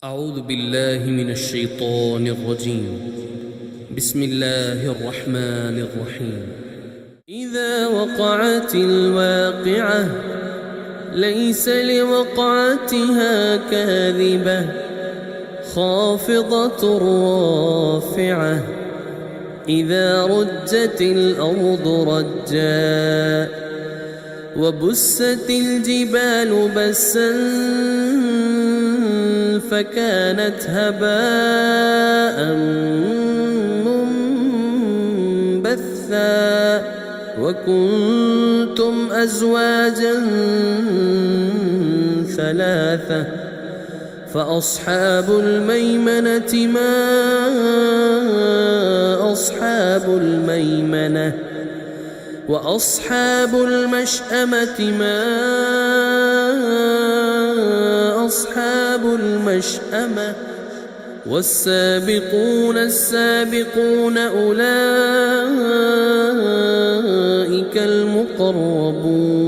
أعوذ بالله من الشيطان الرجيم. بسم الله الرحمن الرحيم. إذا وقعت الواقعة ليس لوقعتها كاذبة خافضة رافعة إذا رجت الأرض رجا وبست الجبال بسا فكانت هباء منبثا وكنتم أزواجا ثلاثة فأصحاب الميمنة ما أصحاب الميمنة وأصحاب المشأمة ما أصحاب المشأمة والسابقون السابقون أولئك المقربون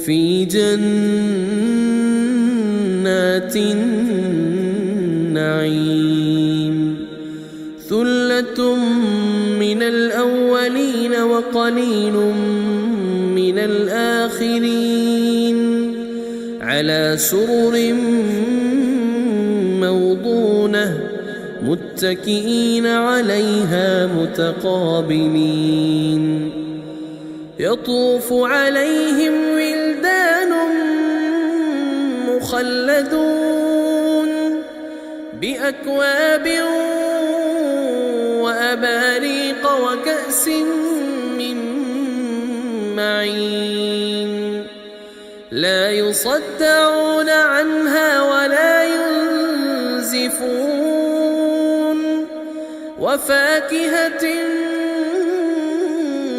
في جنات النعيم ثلة من الأولين وقليل من الآخرين على سرر موضونة متكئين عليها متقابلين يطوف عليهم ولدان مخلدون بأكواب وأباريق وكأس من معين لا يصدعون عنها ولا ينزفون وفاكهة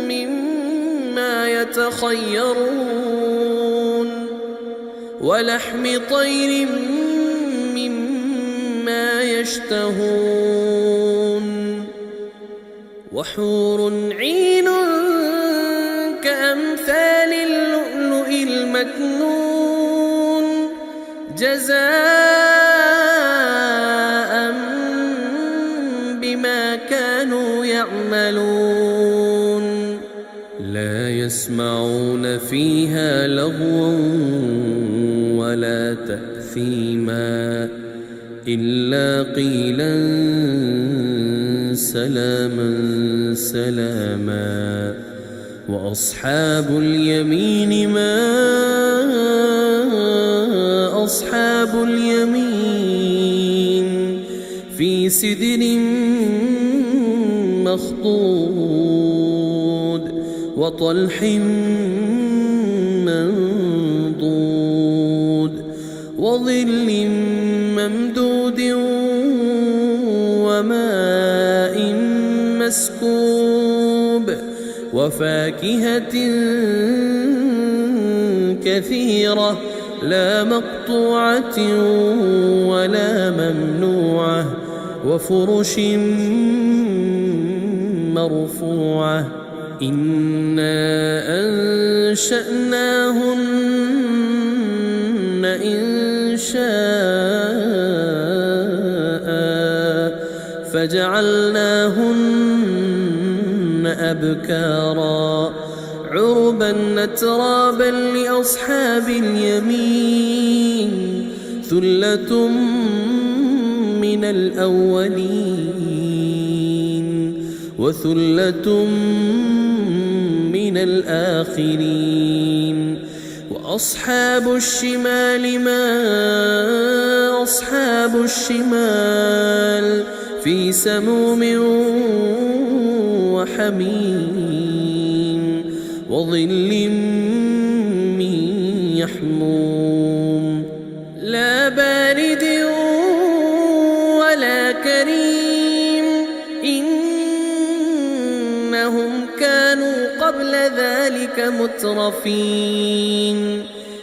مما يتخيرون ولحم طير مما يشتهون وحور عين كأمثال اللؤلؤ المكنون جزاء بما كانوا يعملون لا يسمعون فيها لغوا ولا تأثيما إلا قيلا سلاما سلاما وأصحاب اليمين ما أصحاب اليمين في سدر مخضود وطلح منضود وظل ممدود وماء مسكوب وفاكهة كثيرة لا مقطوعة ولا ممنوعة وفرش مرفوعة إنا أنشأناهن إنشاء فجعلناهن أبكارا عربا أترابا لأصحاب اليمين ثلة من الأولين وثلة من الآخرين وأصحاب الشمال ما أصحاب الشمال في سموم وحميم وظل من يحموم لا بارد ولا كريم إنهم كانوا قبل ذلك مترفين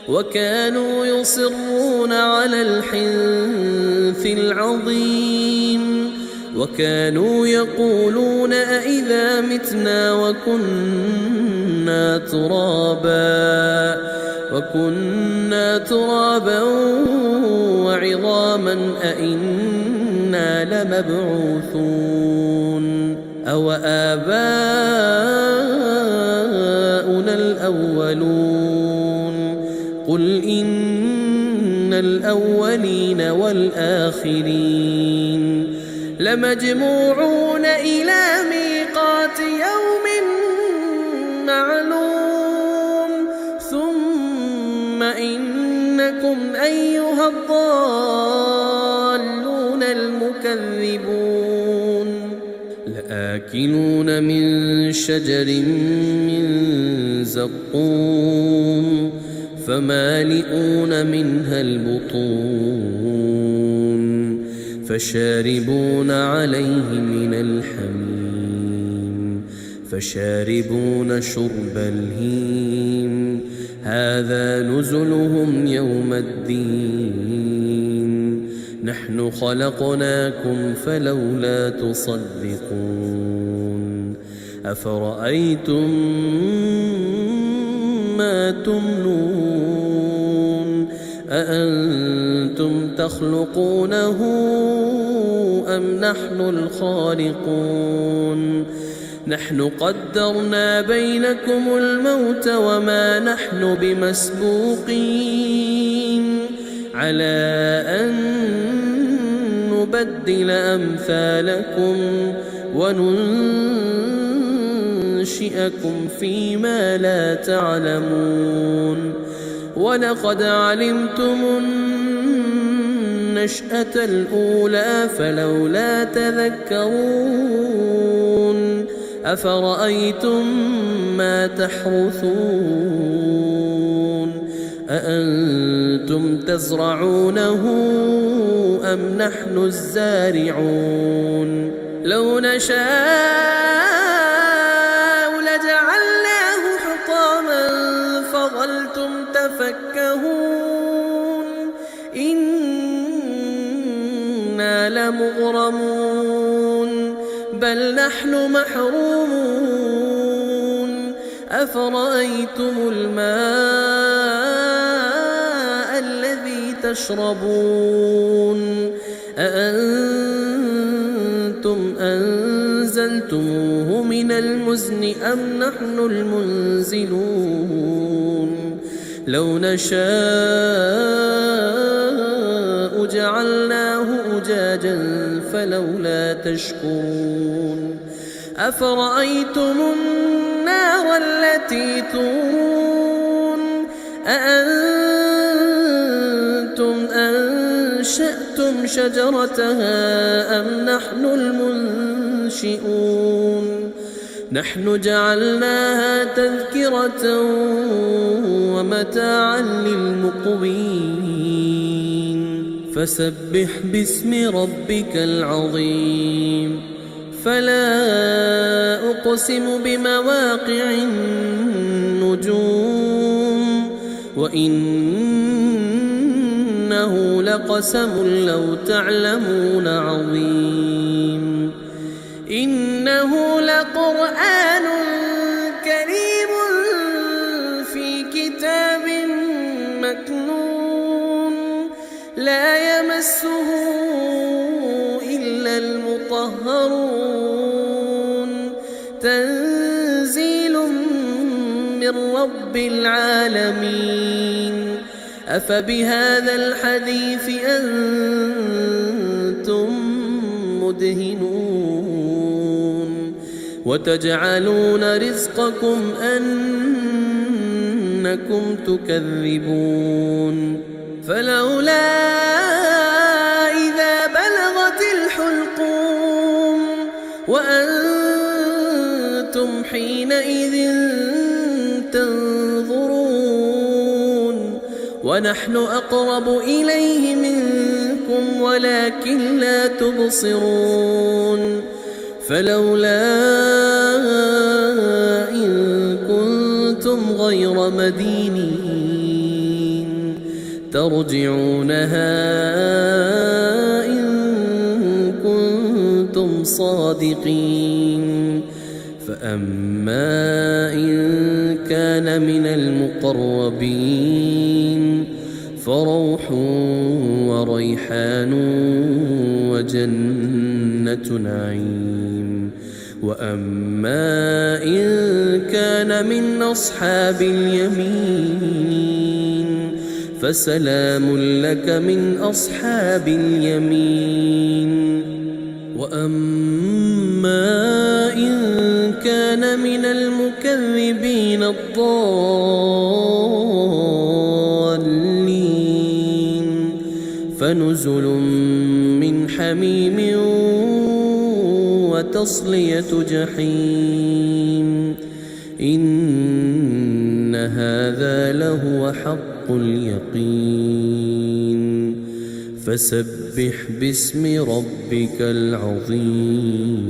وكانوا يصرون على الحنث العظيم وكانوا يقولون أئذا متنا وكنا ترابا عظاما أئنا لمبعوثون أو آباؤنا الأولون قل إن الأولين والآخرين لمجموعون إلى ميقات يوم معلوم ثم إنكم أيها الضالون المكذبون لآكلون من شجر من زقوم فمالئون منها البطون فشاربون عليه من الحميم فشاربون شرب الهيم هذا نزلهم يوم الدين نحن خلقناكم فلولا تصدقون أفرأيتم ما تمنون أأنتم تخلقونه أم نحن الخالقون نحن قدرنا بينكم الموت وما نحن بمسبوقين على أن نبدل أمثالكم وننشئكم فيما لا تعلمون ولقد علمتم النشأة الأولى فلولا تذكرون أفرأيتم ما تحرثون أأنتم تزرعونه أم نحن الزارعون لو نشاء لجعلناه حطاما فظلتم تفكهون إنا لمغرمون بل نحن محرومون أفرأيتم الماء الذي تشربون أأنتم أنزلتموه من المزن أم نحن المنزلون لو نشاء جعلناه أجاجا فلولا تشكرون أفرأيتم النار التي تورون أأنتم أنشأتم شجرتها أم نحن المنشئون نحن جعلناها تذكرة ومتاعا للمقوين فسبح باسم ربك العظيم فلا أقسم بمواقع النجوم وإنه لقسم لو تعلمون عظيم إنه لقرآن كريم في كتاب مكنون لا يمسه إلا المطهرون تنزيل من رب العالمين أفبهذا الحديث أنتم مدهنون وتجعلون رزقكم أنكم تكذبون فلولا إذا بلغت الحلقوم وأنتم حينئذ تنظرون ونحن أقرب إليه منكم ولكن لا تبصرون فلولا إن كنتم غير مدينين ترجعونها إن كنتم صادقين فأما إن كان من المقربين فروح وريحان وجنة نعيم. وأما إن كان من أصحاب اليمين فسلام لك من أصحاب اليمين. وأما إن كان من المكذبين الضالين فنزل من حميم وتصلية جحيم. إن هذا لهو حق اليقين. فسبح باسم ربك العظيم.